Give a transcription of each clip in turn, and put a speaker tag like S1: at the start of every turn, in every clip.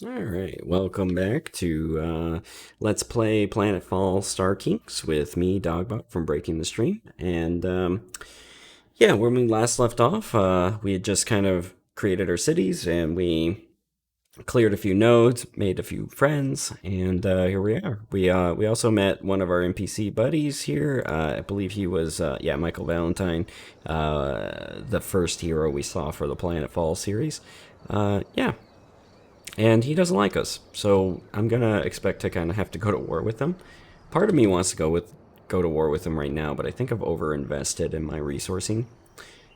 S1: Alright, welcome back to Let's Play Planetfall Star Kings with me, Dogbog, from Breaking the Stream. And yeah, when we last left off, we had just kind of created our cities and we cleared a few nodes, made a few friends, and here we are. We also met one of our NPC buddies here. I believe he was, yeah, Michael Valentine, the first hero we saw for the Planetfall series. Yeah. And he doesn't like us, so I'm gonna expect to kind of have to go to war with him. Part of me wants to go to war with him right now, but I think I've overinvested in my resourcing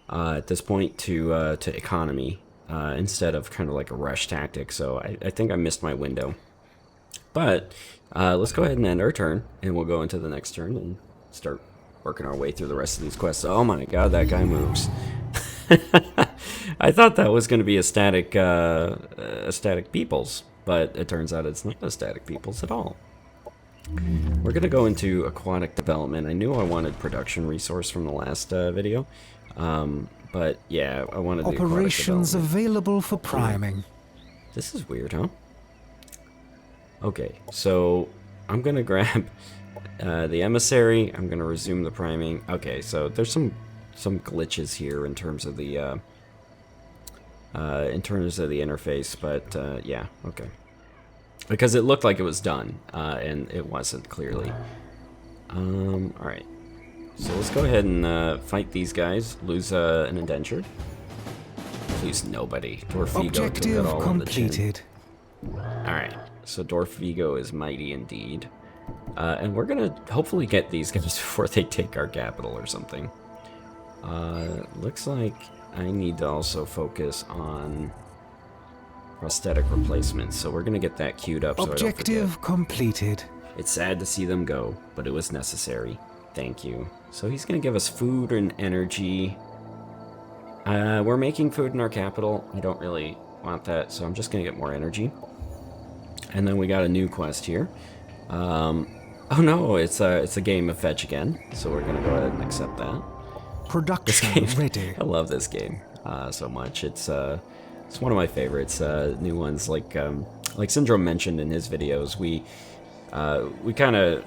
S1: at this point to economy instead of kind of like a rush tactic. So I think I missed my window. But let's go ahead and end our turn, and we'll go into the next turn and start working our way through the rest of these quests. Oh my god, that guy moves. I thought that was going to be a static peoples, but it turns out it's not a static peoples at all. We're going to go into aquatic development. I knew I wanted production resource from the last video, but yeah, I wanted the
S2: operations available for priming.
S1: This is weird, huh? Okay, so I'm going to grab the emissary. I'm going to resume the priming. Okay, so there's some glitches here in terms of the interface, but yeah, okay. Because it looked like it was done, and it wasn't clearly. Alright. So let's go ahead and fight these guys. Lose an indenture. Please, nobody. Dorfigo
S2: Objective
S1: took it all
S2: completed.
S1: Alright, so Dorfigo is mighty indeed. And we're gonna hopefully get these guys before they take our capital or something. Looks like I need to also focus on prosthetic replacements, so we're gonna get that queued up.
S2: Objective completed.
S1: It's sad to see them go, but it was necessary. Thank you. So he's gonna give us food and energy. We're making food in our capital. I don't really want that, so I'm just gonna get more energy. And then we got a new quest here. Oh no, it's a game of fetch again, so we're gonna go ahead and accept that.
S2: Production ready.
S1: I love this game so much. It's one of my favorites. New ones like Syndrome mentioned in his videos. We kind of,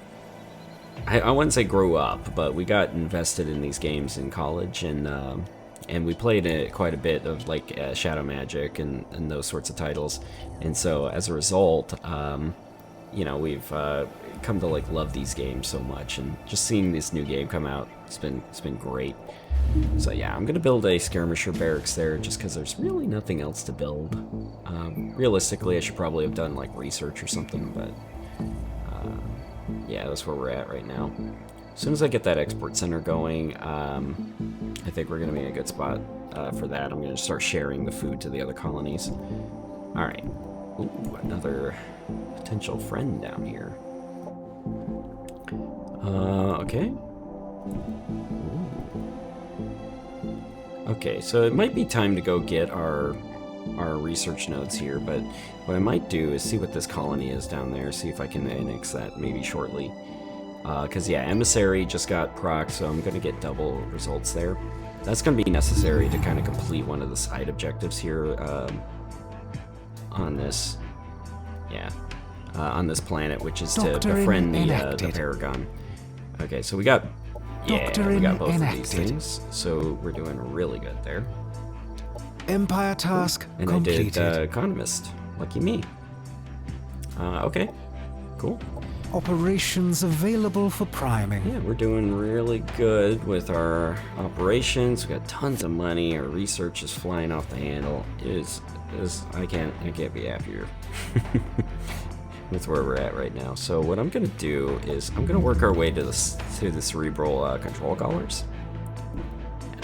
S1: I wouldn't say grew up, but we got invested in these games in college, and we played quite a bit of like Shadow Magic and those sorts of titles. And so as a result, you know, we've come to like love these games so much, and just seeing this new game come out, it's been great. So yeah, I'm gonna build a skirmisher barracks there just because there's really nothing else to build. Realistically, I should probably have done like research or something, but yeah, that's where we're at right now. As soon as I get that export center going, I think we're gonna be in a good spot for that. I'm gonna start sharing the food to the other colonies. All right. Ooh, another potential friend down here. Okay. Ooh. Okay, so it might be time to go get our research nodes here, but what I might do is see what this colony is down there, see if I can annex that maybe shortly. Because yeah, Emissary just got proc, so I'm going to get double results there. That's going to be necessary to kind of complete one of the side objectives here on this, yeah, on this planet, which is to befriend the Paragon. Okay, so we got, yeah, we got both of these things, so we're doing really good there.
S2: Empire task
S1: and
S2: completed.
S1: I did Economist. Lucky me. Okay, cool.
S2: Operations available for priming.
S1: Yeah, we're doing really good with our operations. We got tons of money. Our research is flying off the handle. I can't be happier with where we're at right now. So what I'm gonna do is I'm gonna work our way to the cerebral control collars.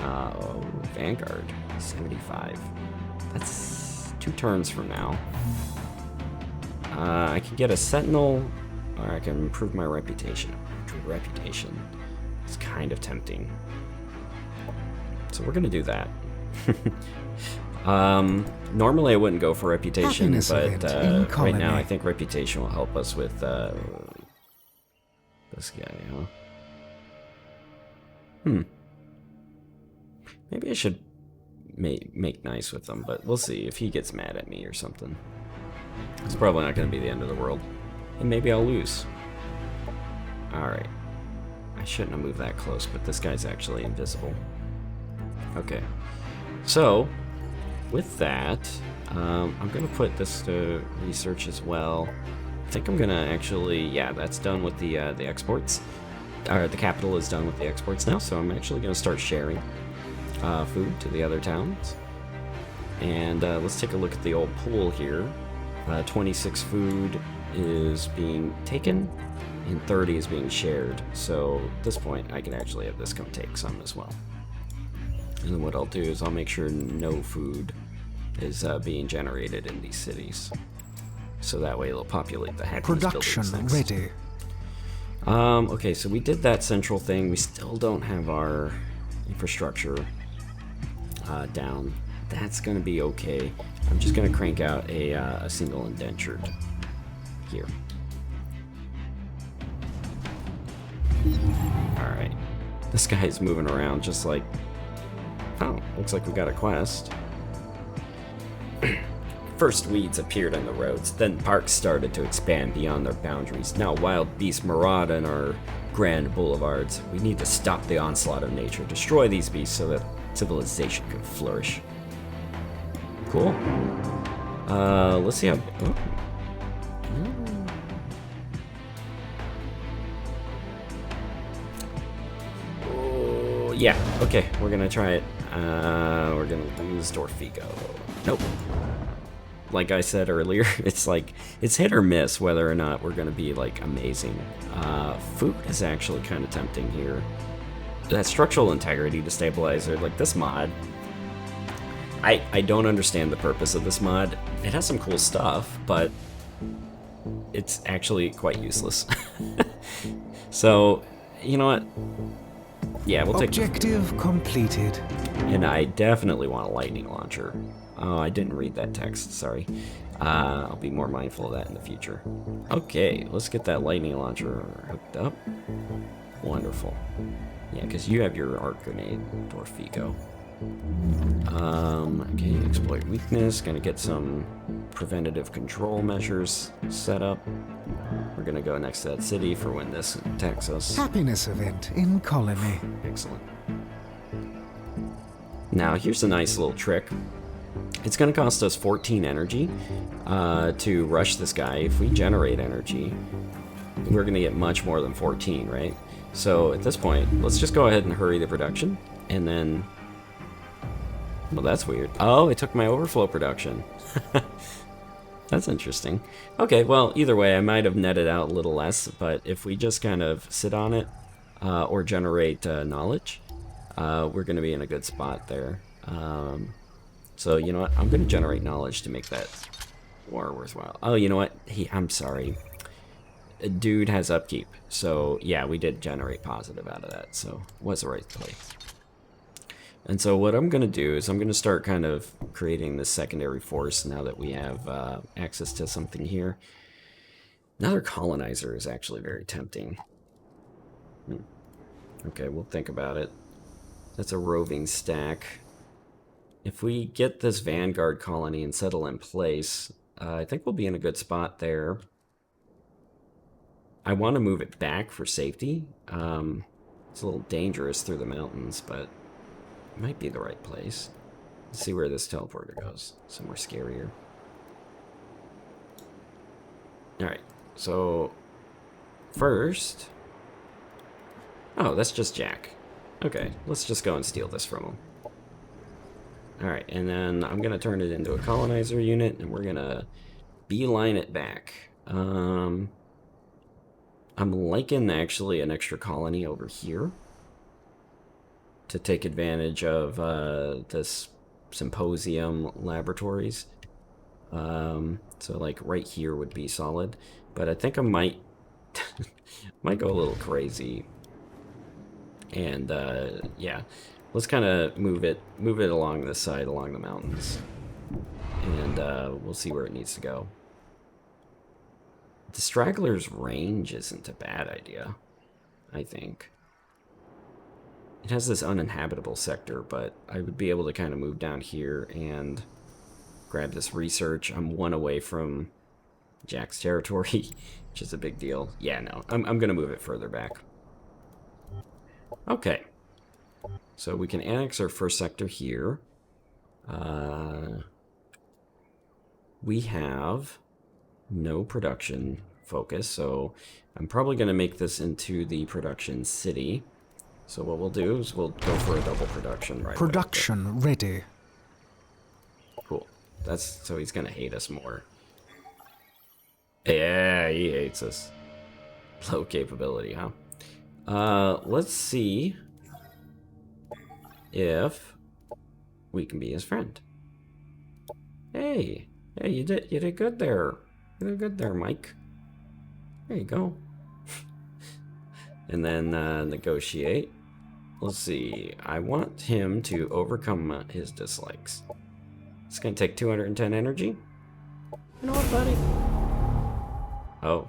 S1: Oh, Vanguard 75. That's 2 turns from now. I can get a Sentinel, or I can improve my reputation. Reputation is kind of tempting. So we're gonna do that. Normally I wouldn't go for reputation, but right now I think reputation will help us with this guy, huh? Maybe I should make nice with him, but we'll see if he gets mad at me or something. It's probably not going to be the end of the world. And maybe I'll lose. Alright. I shouldn't have moved that close, but this guy's actually invisible. Okay. So, with that, I'm going to put this to research as well. I think I'm going to actually... Yeah, that's done with the exports. The capital is done with the exports now, so I'm actually going to start sharing food to the other towns. And let's take a look at the old pool here. 26 food is being taken, and 30 is being shared. So at this point, I can actually have this come take some as well. And then what I'll do is I'll make sure no food is being generated in these cities. So that way it'll populate the happiness
S2: Production
S1: buildings next.
S2: ready.
S1: Okay, so we did that central thing. We still don't have our infrastructure down. That's going to be okay. I'm just going to crank out a single indentured here. Alright. This guy's moving around just like... Oh, looks like we got a quest. First weeds appeared on the roads, then parks started to expand beyond their boundaries. Now wild beasts maraud on our grand boulevards. We need to stop the onslaught of nature, destroy these beasts so that civilization can flourish. Cool. Let's see how... Oh, yeah, okay, we're gonna try it. We're gonna lose Dorfigo. Nope. Like I said earlier, it's like, it's hit or miss whether or not we're gonna be, like, amazing. Food is actually kind of tempting here. That structural integrity destabilizer, like this mod, I don't understand the purpose of this mod. It has some cool stuff, but it's actually quite useless. So, you know what? Yeah, we'll take...
S2: Objective completed.
S1: And I definitely want a lightning launcher. Oh, I didn't read that text, sorry. I'll be more mindful of that in the future. Okay, let's get that lightning launcher hooked up. Wonderful. Yeah, because you have your arc grenade, Dorfigo. Okay, exploit weakness. Gonna get some preventative control measures set up. We're gonna go next to that city for when this attacks us.
S2: Happiness event in colony.
S1: Excellent. Now, here's a nice little trick. It's gonna cost us 14 energy to rush this guy. If we generate energy, we're gonna get much more than 14, right? So at this point, let's just go ahead and hurry the production, and then... Well, that's weird. Oh, it took my overflow production. That's interesting. Okay, well, either way, I might have netted out a little less, but if we just kind of sit on it, or generate knowledge, we're going to be in a good spot there. So, you know what? I'm going to generate knowledge to make that war worthwhile. Oh, you know what? I'm sorry. Dude has upkeep. So, yeah, we did generate positive out of that, so it was the right play. And so what I'm going to do is I'm going to start kind of creating this secondary force now that we have access to something here. Another colonizer is actually very tempting. Okay, we'll think about it. That's a roving stack. If we get this Vanguard colony and settle in place, I think we'll be in a good spot there. I want to move it back for safety. It's a little dangerous through the mountains, but... might be the right place. Let's see where this teleporter goes. Somewhere scarier. Alright, so... first... Oh, that's just Jack. Okay, let's just go and steal this from him. Alright, and then I'm gonna turn it into a colonizer unit, and we're gonna beeline it back. I'm liking, actually, an extra colony over here to take advantage of this symposium laboratories. So like right here would be solid, but I think I might might go a little crazy. And yeah, let's kind of move it along this side, along the mountains, and we'll see where it needs to go. The straggler's range isn't a bad idea, I think. It has this uninhabitable sector, but I would be able to kind of move down here and grab this research. I'm one away from Jack's territory, which is a big deal. Yeah, no, I'm gonna move it further back. Okay. So we can annex our first sector here. We have no production focus, so I'm probably going to make this into the production city. So what we'll do is we'll go for a double production right
S2: Production ready.
S1: Cool. That's so he's going to hate us more. Yeah, he hates us. Low capability, huh? Let's see if we can be his friend. Hey, you did good there. You did good there, Mike. There you go. And then negotiate. Let's see. I want him to overcome his dislikes. It's gonna take 210 energy. You know what, buddy? Oh.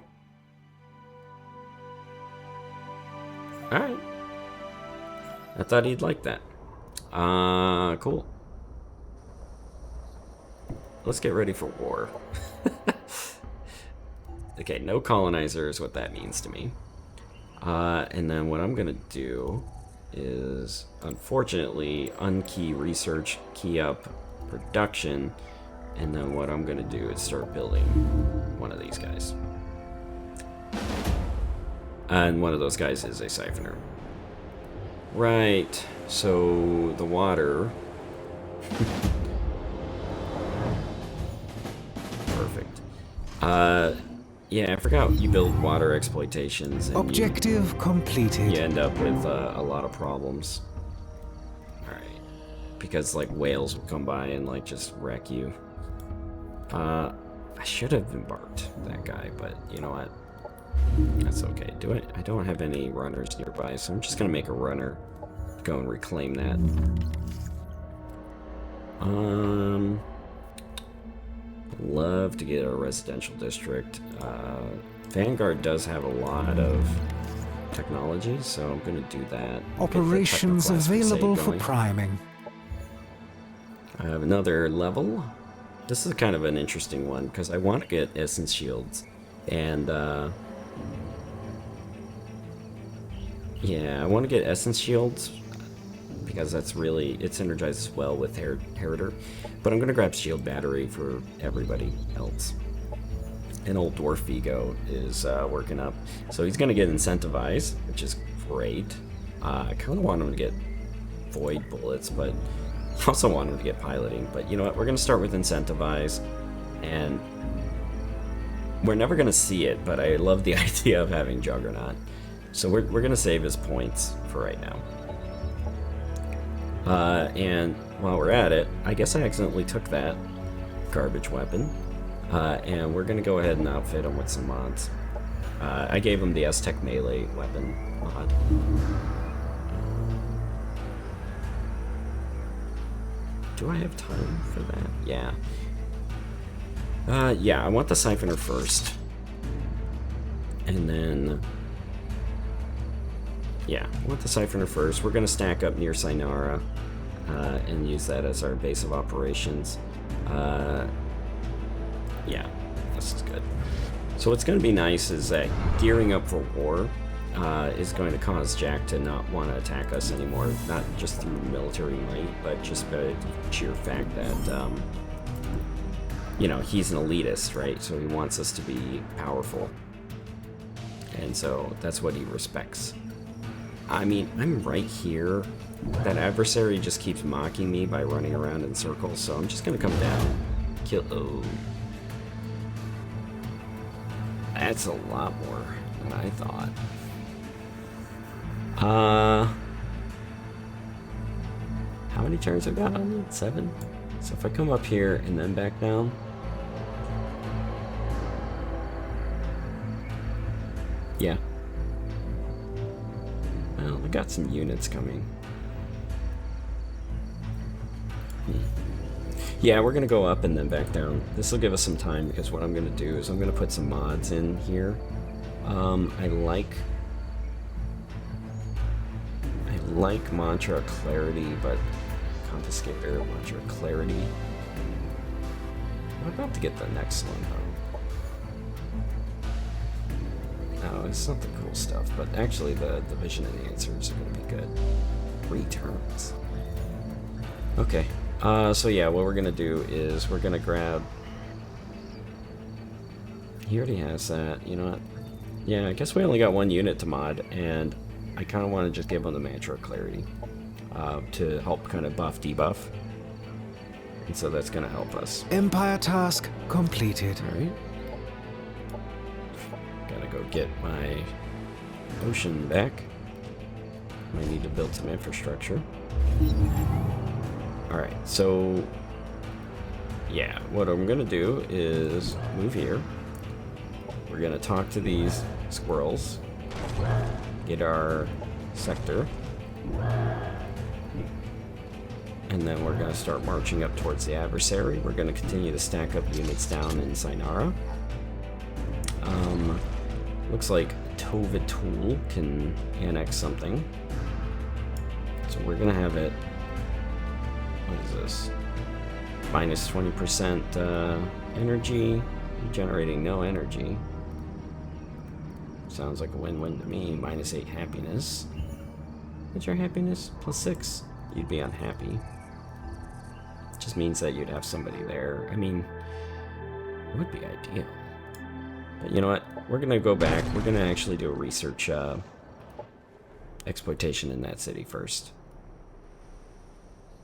S1: Alright. I thought he'd like that. Cool. Let's get ready for war. Okay, no colonizer is what that means to me. And then what I'm gonna do is, unfortunately, unkey research, key up production, and then what I'm gonna do is start building one of these guys. And one of those guys is a siphoner. Right, so the water... Perfect. Yeah, I forgot you build water exploitations. And
S2: Objective completed.
S1: You end up with a lot of problems. Alright. Because, like, whales will come by and, like, just wreck you. I should have embarked that guy, but you know what? That's okay. I don't have any runners nearby, so I'm just gonna make a runner. Go and reclaim that. Love to get a residential district. Vanguard does have a lot of technology, so I'm going to do that.
S2: Operations available for priming.
S1: I have another level. This is kind of an interesting one because I want to get essence shields, and yeah, I want to get essence shields because that's really, it synergizes well with Heritor. But I'm going to grab shield battery for everybody else. And old Dwarf Vigo is working up. So he's going to get incentivized, which is great. I kind of want him to get void bullets, but I also want him to get piloting. But you know what? We're going to start with incentivize. And we're never going to see it, but I love the idea of having Juggernaut. So we're going to save his points for right now. And while we're at it, I guess I accidentally took that garbage weapon, and we're gonna go ahead and outfit him with some mods. I gave him the S-Tech melee weapon mod. Do I have time for that? Yeah. Yeah, I want the siphoner first. And then... yeah, I want the siphoner first. We're going to stack up near Sinara and use that as our base of operations. Yeah, this is good. So what's going to be nice is that gearing up for war is going to cause Jack to not want to attack us anymore. Not just through military might, but just by the sheer fact that, you know, he's an elitist, right? So he wants us to be powerful. And so that's what he respects. I mean, I'm right here. That adversary just keeps mocking me by running around in circles, so I'm just gonna come down. Kill. Oh. That's a lot more than I thought. How many turns I've got on it? 7? So if I come up here and then back down. Yeah. Well, I got some units coming. Yeah, we're gonna go up and then back down. This will give us some time because what I'm gonna do is I'm gonna put some mods in here. I like Mantra Clarity, but Confiscate Barrier Mantra Clarity. I'm about to get the next one though. No, it's not the cool stuff, but actually the vision enhancers are going to be good. 3 turns. Okay, so yeah, what we're going to do is we're going to grab... He already has that, you know what? Yeah, I guess we only got 1 unit to mod, and I kind of want to just give him the Mantra of Clarity to help kind of buff, debuff. And so that's going to help us.
S2: Empire task completed.
S1: Alright. Gotta go get my ocean back. I need to build some infrastructure. Alright, so... Yeah, what I'm gonna do is move here. We're gonna talk to these squirrels. Get our sector. And then we're gonna start marching up towards the adversary. We're gonna continue to stack up units down in Sinara. Looks like Tovatul can annex something. So we're gonna have it... What is this? Minus 20% energy. Generating no energy. Sounds like a win-win to me. Minus 8 happiness. What's your happiness? Plus 6. You'd be unhappy. Just means that you'd have somebody there. I mean, it would be ideal. But you know what? We're gonna go back. We're gonna actually do a research exploitation in that city first.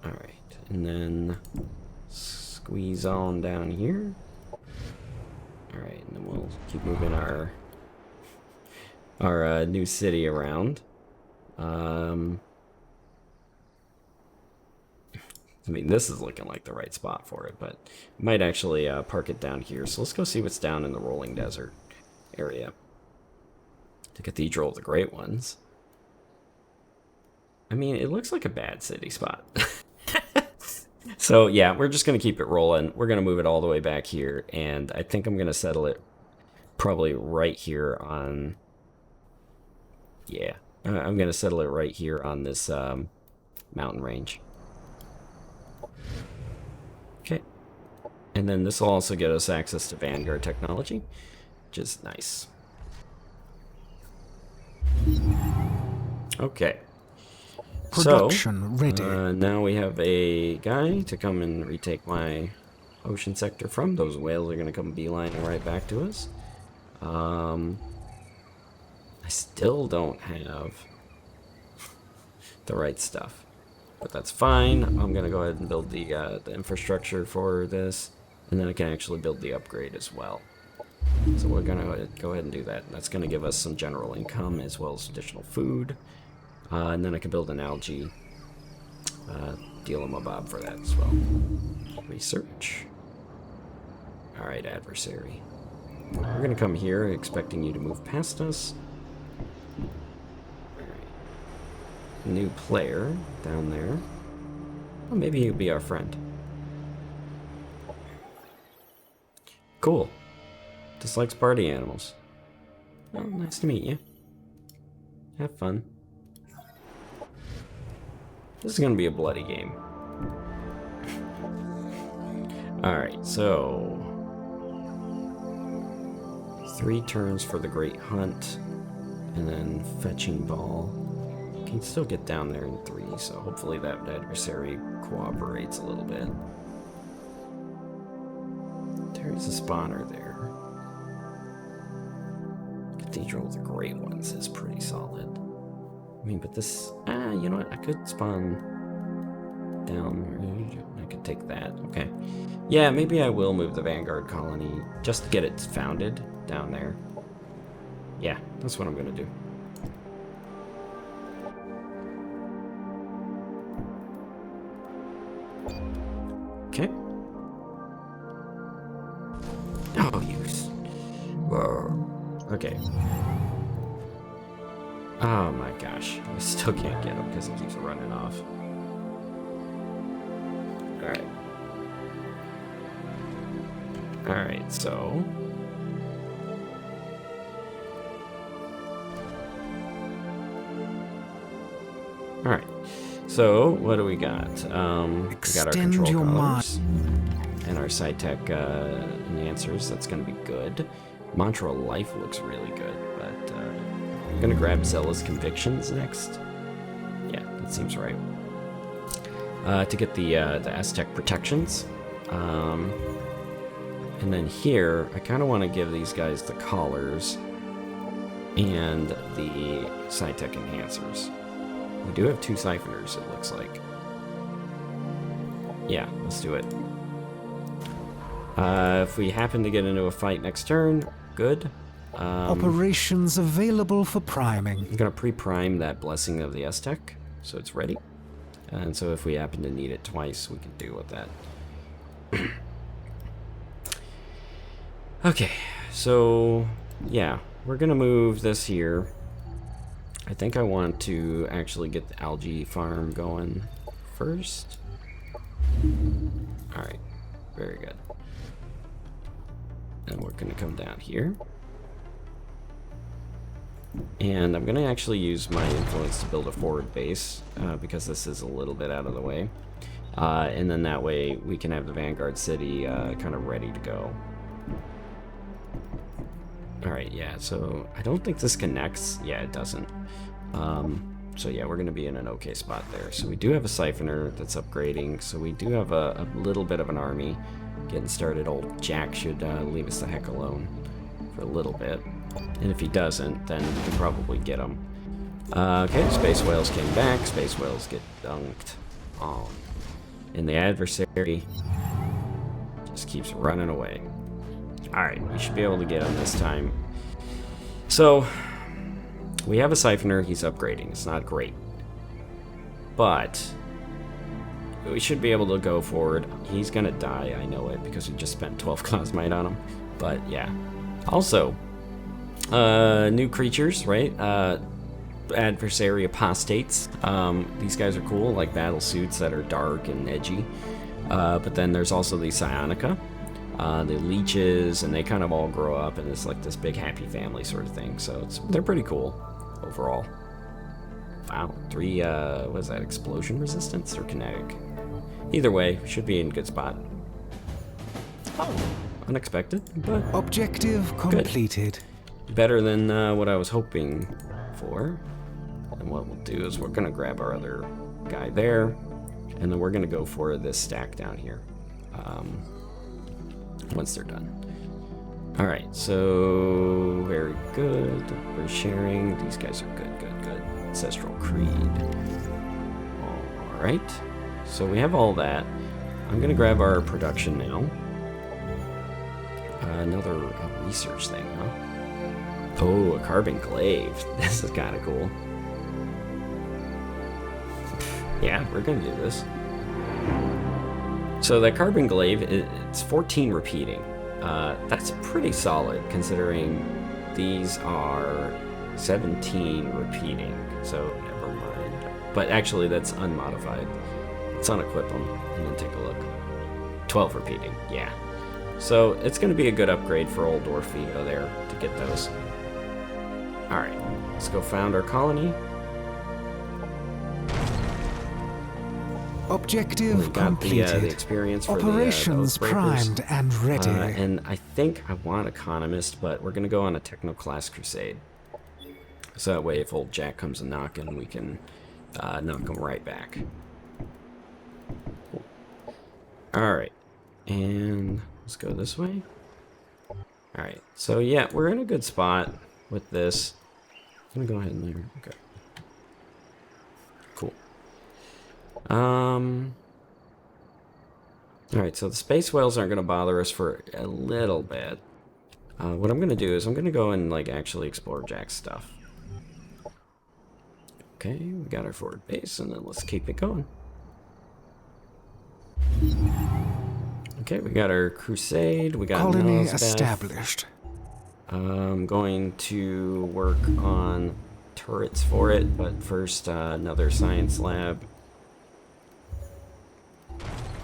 S1: Alright, and then squeeze on down here. Alright, and then we'll keep moving our new city around. I mean, this is looking like the right spot for it, but might actually park it down here. So let's go see what's down in the rolling desert area. The Cathedral of the Great Ones. I mean, it looks like a bad city spot. So yeah, we're just going to keep it rolling. We're going to move it all the way back here, and I think I'm going to settle it probably right here on... Yeah, I'm going to settle it right here on this mountain range. Okay, and then this will also get us access to Vanguard technology, which is nice. Okay.
S2: Production ready.
S1: Now we have a guy to come and retake my ocean sector from. Those whales are going to come beelining right back to us. I still don't have the right stuff, but that's fine. I'm going to go ahead and build the infrastructure for this, and then I can actually build the upgrade as well. So we're going to go ahead and do that. That's going to give us some general income as well as additional food. And then I can build an algae deal-em-a-bob for that as well. Research. Alright, adversary. We're going to come here expecting you to move past us. Alright. New player down there. Well, maybe he'll be our friend. Cool. Dislikes party animals. Well, nice to meet you. Have fun. This is going to be a bloody game. Alright, so... 3 turns for the Great Hunt, and then Fetching Ball. Can still get down there in 3, so hopefully that adversary cooperates a little bit. There's a spawner there. Cathedral of the Great Ones is pretty solid. I mean, but this... you know what? I could spawn down. I could take that. Okay. Yeah, maybe I will move the Vanguard colony just to get it founded down there. Yeah, that's what I'm going to do. Okay. Oh, use. Whoa. Okay. Oh my gosh, I still can't get him because he keeps running off. Alright. Alright, so... Alright, so what do we got? We got our control colors and our sci-tech enhancers. That's going to be good. Mantra Life looks really good, but I'm gonna grab Zella's Convictions next. Yeah, that seems right. To get the Aztec protections. And then here, I kind of want to give these guys the collars and the sci-tech enhancers. We do have 2 siphoners, it looks like. Yeah, let's do it. If we happen to get into a fight next turn, good.
S2: Operations available for priming.
S1: I'm going to pre-prime that Blessing of the Aztec, so it's ready. And so if we happen to need it twice, we can deal with that. Okay, so yeah, we're gonna move this here. I think I want to actually get the algae farm going first. Alright, very good. And we're gonna come down here. And I'm gonna actually use my influence to build a forward base, because this is a little bit out of the way. And then that way we can have the Vanguard City kind of ready to go. Alright, yeah, so I don't think this connects. Yeah, it doesn't. So yeah, we're going to be in an okay spot there. So we do have a siphoner that's upgrading, so we do have a little bit of an army getting started. Old Jack should leave us the heck alone for a little bit. And if he doesn't, then we can probably get him. Okay, Space Whales came back. Space Whales get dunked on. And the adversary just keeps running away. Alright, we should be able to get him this time. So, we have a siphoner, he's upgrading. It's not great. But, we should be able to go forward. He's gonna die, I know it, because we just spent 12 Cosmite on him. But, yeah. Also, new creatures, right? Adversary apostates. These guys are cool, like battle suits that are dark and edgy. But then there's also the Psionica. The leeches, and they kind of all grow up, and it's like this big happy family sort of thing. So they're pretty cool overall. Wow, 3 what is that, explosion resistance or kinetic? Either way, should be in a good spot. Oh, unexpected, but
S2: objective completed.
S1: Good. Better than what I was hoping for. And what we'll do is we're gonna grab our other guy there, and then we're gonna go for this stack down here. Once they're done. Alright, so very good. We're sharing. These guys are good, good, good. Ancestral Creed. Alright. So we have all that. I'm gonna grab our production now. Another research thing, huh? Oh, a carbon glaive. This is kinda cool. Yeah, we're gonna do this. So that carbon glaive, it's 14 repeating. That's pretty solid considering these are 17 repeating. So never mind. But actually that's unmodified. Let's unequip them and then take a look. 12 repeating, yeah. So it's going to be a good upgrade for old Orfeo there to get those. Alright, let's go found our colony.
S2: Objective completed.
S1: The experience for
S2: operations
S1: the
S2: primed and ready.
S1: And I think I want Economist, but we're going to go on a Techno-class Crusade. So that way if old Jack comes a knocking, we can knock him right back. Cool. Alright, and let's go this way. Alright, so yeah, we're in a good spot with this. I'm going to go ahead and there. Okay. Cool. Alright, so the space whales aren't going to bother us for a little bit. What I'm going to do is I'm going to go and like actually explore Jack's stuff. Okay, we got our forward base, and then let's keep it going. Okay, we got our crusade, we got
S2: colony
S1: Elizabeth.
S2: Established.
S1: I'm going to work on turrets for it, but first another science lab.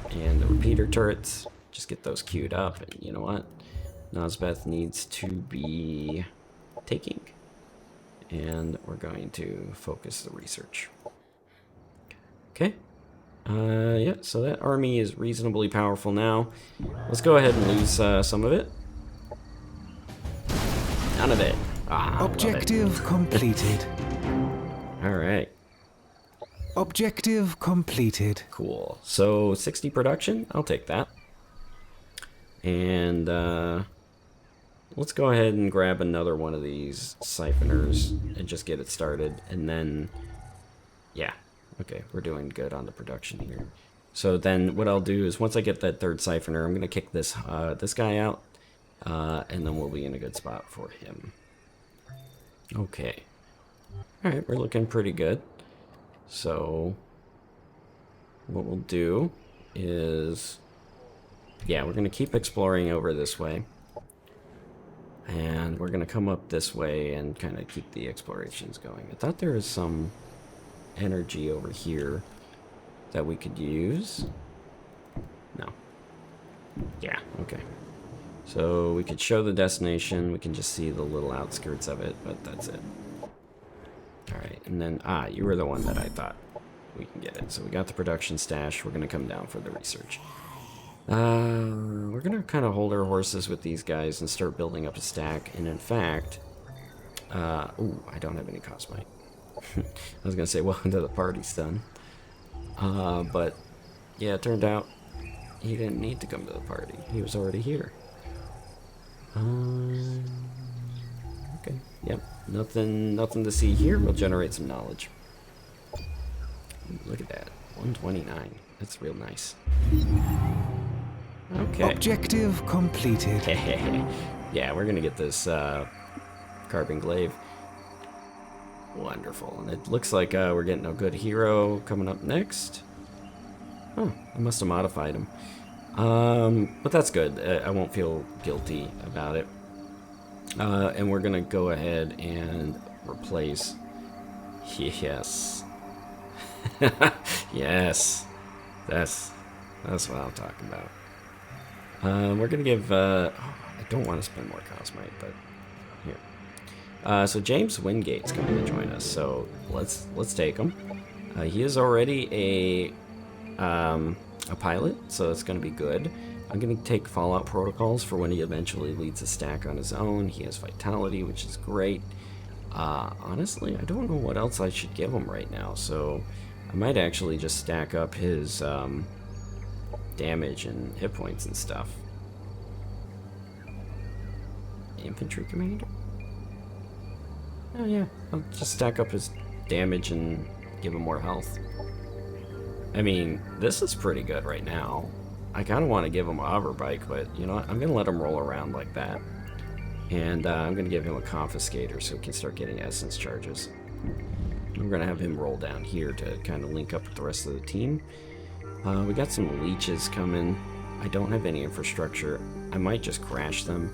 S1: And the repeater turrets, just get those queued up, and you know what? Nosbeth needs to be taking. And we're going to focus the research. Okay. Yeah, so that army is reasonably powerful now. Let's go ahead and lose some of it. None of it. Ah,
S2: Objective completed.
S1: All right.
S2: Objective completed.
S1: Cool. So 60 production, I'll take that. And let's go ahead and grab another one of these siphoners and just get it started. And then, yeah, okay, we're doing good on the production here. So then what I'll do is once I get that third siphoner, I'm going to kick this this guy out, and then we'll be in a good spot for him. Okay. All right, we're looking pretty good. So what we'll do is, yeah, we're going to keep exploring over this way. And we're going to come up this way and kind of keep the explorations going. I thought there was some energy over here that we could use. No. Yeah, okay. So we could show the destination. We can just see the little outskirts of it, but that's it. Alright, and then, you were the one that I thought we can get it. So we got the production stash. We're going to come down for the research. We're going to kind of hold our horses with these guys and start building up a stack. And in fact, ooh, I don't have any cosmite. I was going to say, welcome to the party, son. But, yeah, it turned out he didn't need to come to the party. He was already here. Okay, yep. Nothing to see here. We'll generate some knowledge. Look at that. 129. That's real nice. Okay.
S2: Objective completed.
S1: Yeah, we're gonna get this carbon glaive. Wonderful. And it looks like we're getting a good hero coming up next. Oh, I must have modified him. But that's good. I won't feel guilty about it. And we're gonna go ahead and replace. Yes. Yes. That's what I'm talking about. We're gonna give. I don't want to spend more cosmite, but here. So James Wingate's coming to join us. So let's take him. He is already a pilot, so it's gonna be good. I'm going to take Fallout Protocols for when he eventually leads a stack on his own. He has Vitality, which is great. Honestly, I don't know what else I should give him right now, so I might actually just stack up his damage and hit points and stuff. Infantry Commander? Oh yeah, I'll just stack up his damage and give him more health. I mean, this is pretty good right now. I kind of want to give him a hover bike, but you know what? I'm going to let him roll around like that. And I'm going to give him a confiscator so he can start getting essence charges. We're going to have him roll down here to kind of link up with the rest of the team. We got some leeches coming. I don't have any infrastructure. I might just crash them.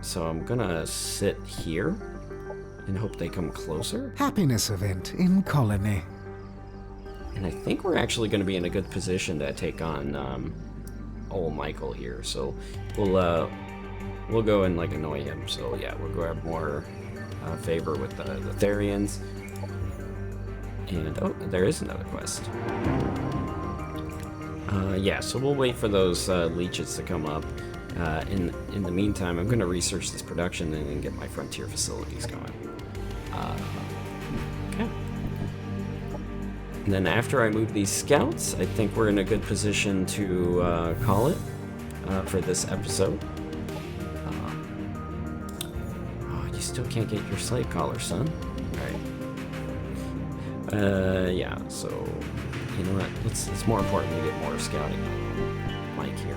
S1: So I'm going to sit here and hope they come closer.
S2: Happiness event in colony.
S1: And I think we're actually going to be in a good position to take on old Michael here. So we'll go and like annoy him. So yeah, we'll grab more favor with the Therians. And oh, there is another quest. Yeah, so we'll wait for those leeches to come up. In the meantime, I'm going to research this production and then get my frontier facilities going. Okay. And then after I move these scouts, I think we're in a good position to call it for this episode. Oh, you still can't get your slave collar, son. Alright. Yeah, so, you know what? It's more important to get more scouting Mike here.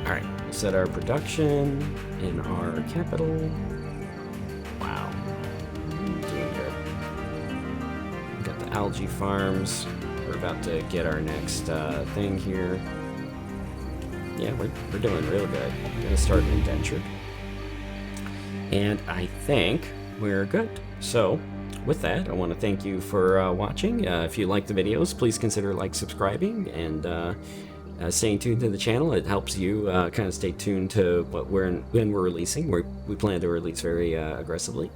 S1: Alright, we'll set our production in our capital. Wow. Doing good. Got the algae farms. We're about to get our next thing here. Yeah, we're doing real good. We're gonna start an indentured. And I think we're good. So, with that, I want to thank you for watching. If you like the videos, please consider subscribing, and staying tuned to the channel. It helps you kind of stay tuned to when we're releasing. We plan to release very aggressively.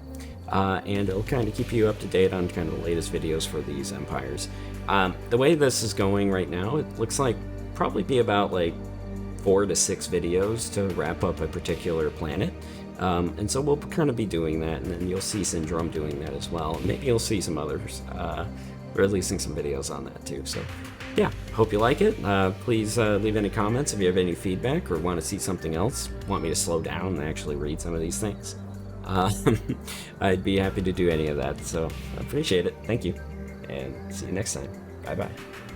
S1: And it'll kind of keep you up to date on kind of the latest videos for these empires. The way this is going right now, it looks like probably be about 4 to 6 videos to wrap up a particular planet. And so we'll kind of be doing that, and then you'll see Syndrome doing that as well. Maybe you'll see some others releasing some videos on that too. So yeah, hope you like it. Please leave any comments if you have any feedback or want to see something else, want me to slow down and actually read some of these things. I'd be happy to do any of that, so I appreciate it. Thank you, and see you next time. Bye bye.